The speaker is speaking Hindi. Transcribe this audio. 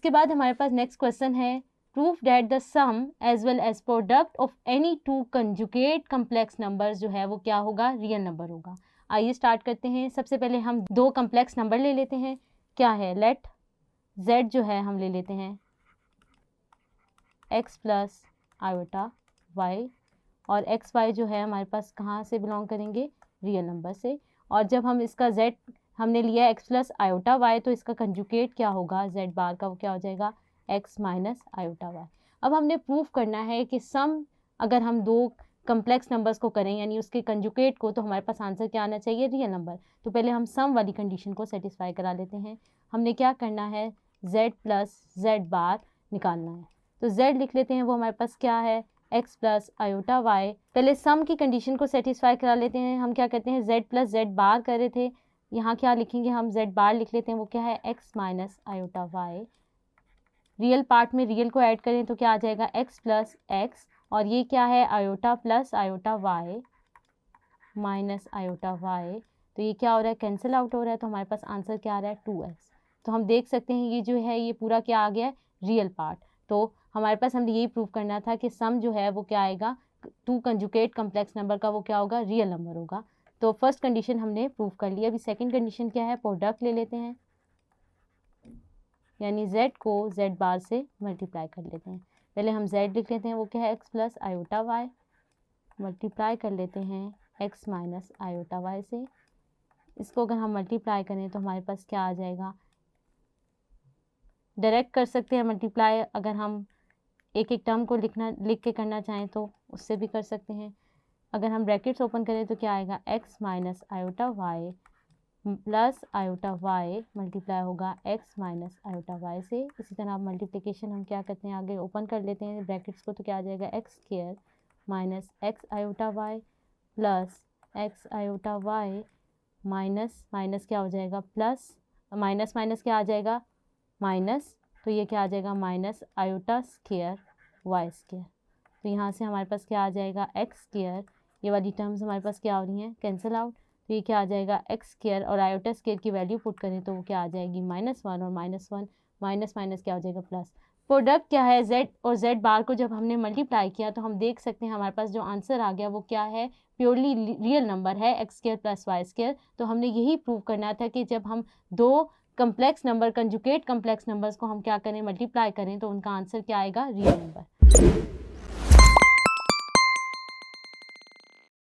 उसके बाद हमारे पास नेक्स्ट क्वेश्चन है, proof that the sum as well as product of any two conjugate complex numbers जो है वो क्या होगा, रियल नंबर होगा। आइए स्टार्ट करते हैं। सबसे पहले हम दो कम्प्लेक्स नंबर ले लेते हैं। क्या है, लेट z जो है हम ले लेते हैं x प्लस आयोटा y, और एक्स वाई जो है हमारे पास कहाँ से बिलोंग करेंगे, रियल नंबर से। और जब हम इसका z हमने लिया x प्लस आयोटा y, तो इसका कंजुगेट क्या होगा z बार का, वो क्या हो जाएगा x माइनस आयोटा y। अब हमने प्रूफ करना है कि सम अगर हम दो कम्प्लेक्स नंबर्स को करें यानी उसके कंजुगेट को, तो हमारे पास आंसर क्या आना चाहिए, रियल नंबर। तो पहले हम सम वाली कंडीशन को सेटिस्फाई करा लेते हैं। हमने क्या करना है, z प्लस z बार निकालना है। तो z लिख लेते हैं, वो हमारे पास क्या है, x प्लस आयोटा y। पहले सम की कंडीशन को सेटिस्फाई करा लेते हैं। हम क्या करते हैं, z प्लस z बार कर रहे थे, यहाँ क्या लिखेंगे हम, z बार लिख लेते हैं, वो क्या है x minus iota y। Real part में रियल को ऐड करें तो क्या आ जाएगा, x प्लस x, और ये क्या है, iota plus iota y minus iota y। तो ये क्या हो रहा है, कैंसिल आउट हो रहा है, तो हमारे पास आंसर क्या आ रहा है, 2x। तो हम देख सकते हैं ये जो है ये पूरा क्या आ गया है, रियल पार्ट। तो हमारे पास हमने यही प्रूव करना था कि सम जो है वो क्या आएगा, टू कंजुगेट कम्प्लेक्स नंबर का वो क्या होगा, रियल नंबर होगा। तो फर्स्ट कंडीशन हमने प्रूव कर लिया। अभी सेकंड कंडीशन क्या है, प्रोडक्ट ले लेते हैं, यानी z को z बार से मल्टीप्लाई कर लेते हैं। पहले हम z लिख लेते हैं, वो क्या है, x plus iota y, multiply कर लेते हैं x माइनस आयोटा y से। इसको अगर हम मल्टीप्लाई करें तो हमारे पास क्या आ जाएगा, डायरेक्ट कर सकते हैं मल्टीप्लाई, अगर हम एक एक टर्म को लिख के करना चाहें तो उससे भी कर सकते हैं। अगर हम ब्रैकेट्स ओपन करें तो क्या आएगा, x minus iota y plus iota y multiply होगा x माइनस आयोटा y से। इसी तरह मल्टीप्लिकेशन हम क्या करते हैं, आगे ओपन कर लेते हैं ब्रैकेट्स को, तो क्या आ जाएगा, x square minus x iota y plus x iota y minus minus क्या हो जाएगा, प्लस माइनस माइनस क्या आ जाएगा, माइनस, तो ये क्या आ जाएगा, minus iota square y square. तो यहाँ से हमारे पास क्या आ जाएगा, x स्क्वायर, ये वाली टर्म्स हमारे पास क्या हो रही हैं, कैंसिल आउट। तो ये क्या आ जाएगा, x स्क्वायर और आयोटा स्क्वायर की वैल्यू पुट करें तो वो क्या आ जाएगी, -1 और -1 माइनस माइनस क्या हो जाएगा, प्लस। प्रोडक्ट क्या है, z और z बार को जब हमने मल्टीप्लाई किया तो हम देख सकते हैं हमारे पास जो आंसर आ गया वो क्या है, प्योरली रियल नंबर है, x square plus y square. तो हमने यही प्रूव करना था कि जब हम दो complex number, conjugate complex numbers को हम क्या करें, मल्टीप्लाई करें, तो उनका आंसर क्या आएगा, रियल नंबर।